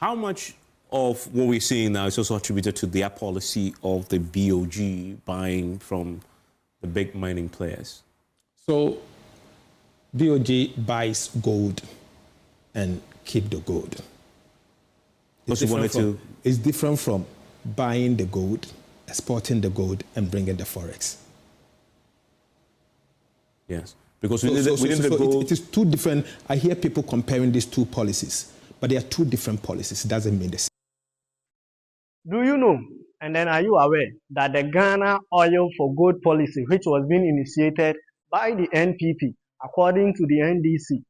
How much of what we're seeing now is also attributed to their policy of the BOG buying from the big mining players? So, BOG buys gold and keep the gold. It's different from buying the gold, exporting the gold, and bringing the forex. Yes, because within the gold... It is two different. I hear people comparing these two policies, but they are two different policies. It doesn't mean the same. Do you know, and then are you aware, that the Ghana oil for gold policy, which was being initiated by the NPP, according to the NDC,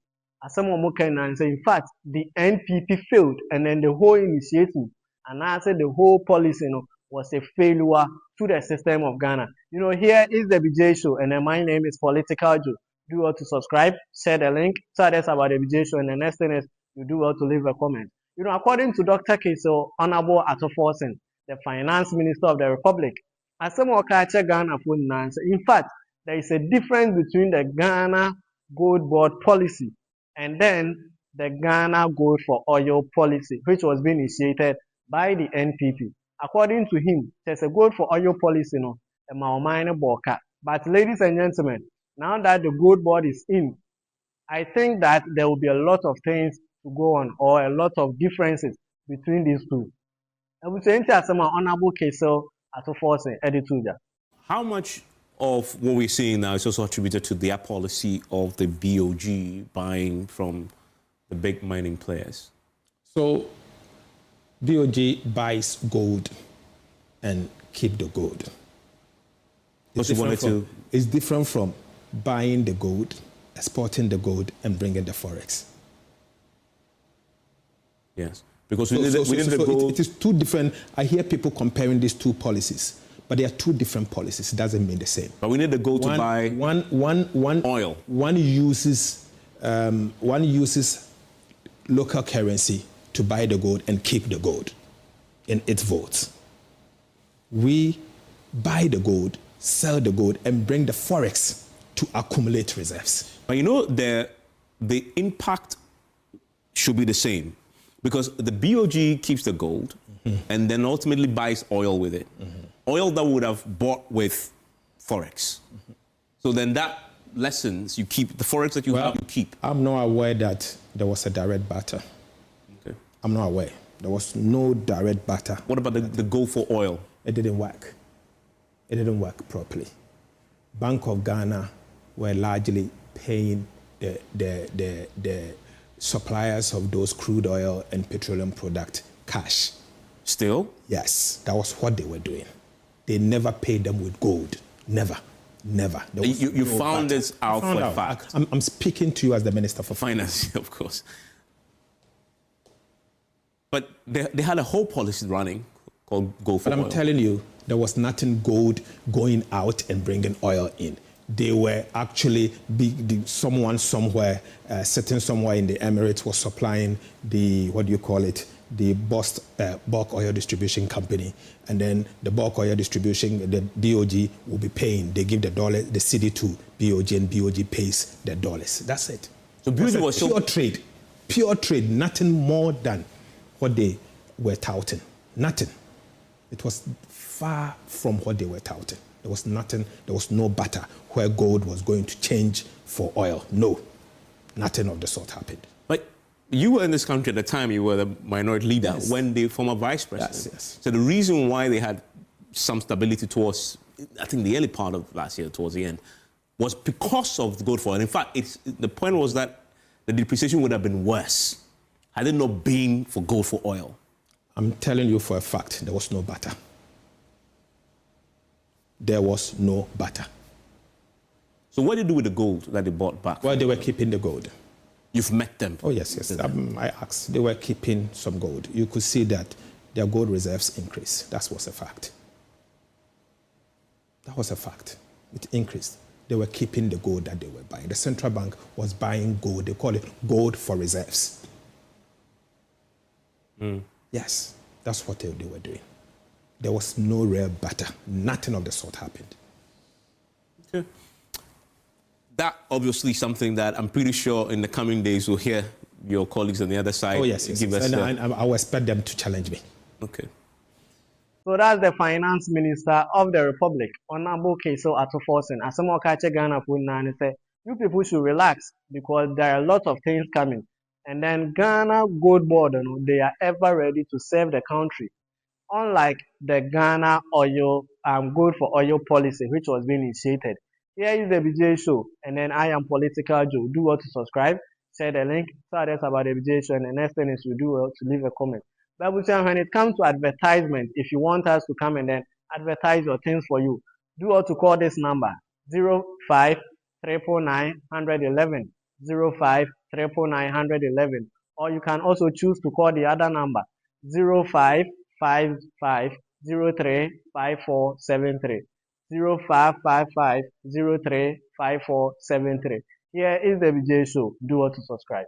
as some can say, in fact, the NPP failed, and then the whole initiative, and I said the whole policy, was a failure to the system of Ghana. Here is the BJ Show, and then my name is Political Joe. Do well to subscribe, share the link, tell us about the BJ Show, and the next thing is you do well to leave a comment. According to Dr. Kiso Honorable Forson, the Finance Minister of the Republic, as some Ghana for in fact, there is a difference between the Ghana GoldBod policy and then the Ghana Gold for Oil policy, which was being initiated by the NPP. According to him, there's a gold for oil policy, a Maomine Boka. But ladies and gentlemen, now that the GoldBod is in, I think that there will be a lot of things to go on, or a lot of differences between these two. I would say, honorable case at Forson, editor. How much of what we're seeing now is also attributed to their policy of the BOG buying from the big mining players? So, BOG buys gold and keep the gold. It's different from buying the gold, exporting the gold, and bringing the forex. Yes, because within the gold... It is two different. I hear people comparing these two policies, but they are two different policies. It doesn't mean the same. But we need the gold to buy oil. One uses local currency to buy the gold and keep the gold in its votes. We buy the gold, sell the gold, and bring the forex to accumulate reserves. But the impact should be the same, because the BOG keeps the gold and then ultimately buys oil with it. Oil that would have bought with forex. So then that lessens, you keep the forex that you have, you keep. I'm not aware that there was a direct barter. Okay. I'm not aware. There was no direct barter. What about the gold for oil? It didn't work. It didn't work properly. Bank of Ghana were largely paying the suppliers of those crude oil and petroleum product cash. Still? Yes, that was what they were doing. They never paid them with gold. Never. You found this out for a fact? I'm speaking to you as the Minister for Finance, of course. But they had a whole policy running called Gold for Oil. But I'm telling you, there was nothing gold going out and bringing oil in. They were actually, someone somewhere, sitting somewhere in the Emirates was supplying the, the bulk oil distribution company. And then the bulk oil distribution, the DOG will be paying. They give the cedi to BOG, and BOG pays the dollars. That's it. So BOG was pure trade, nothing more than what they were touting. Nothing. It was far from what they were touting. There was nothing, there was no barter where gold was going to change for oil. No, nothing of the sort happened. But you were in this country at the time, you were the minority leader when the former vice president. Yes. So the reason why they had some stability towards, I think, the early part of last year, towards the end, was because of the gold for oil. In fact, the point was that the depreciation would have been worse had it not been for gold for oil. I'm telling you for a fact, there was no barter. There was no barter. So what did they do with the gold that they bought back? Well, they were keeping the gold. You've met them? Oh, yes. I asked. They were keeping some gold. You could see that their gold reserves increased. That was a fact. That was a fact. It increased. They were keeping the gold that they were buying. The central bank was buying gold. They call it gold for reserves. Yes, that's what they were doing. There was no real barter. Nothing of the sort happened. Okay. That obviously something that I'm pretty sure in the coming days we'll hear your colleagues on the other side Oh, yes. give us. And I will expect them to challenge me. Okay. So that's the finance minister of the republic, Honorable Keso Ato Forson. As some catch Ghana for say, you people should relax because there are a lot of things coming. And then Ghana GoldBod, they are ever ready to serve the country. Unlike the Ghana oil, gold for oil policy, which was being initiated. Here is the BJ show, and then I am Political Joe. Do well to subscribe, share the link, so others about the BJ show, and the next thing is you do well to leave a comment. But when it comes to advertisement, if you want us to come and then advertise your things for you, do well to call this number 05 999 111 05 999 111, or you can also choose to call the other number 05 55035473 0555035473. Here is the BJ show. Do well to subscribe.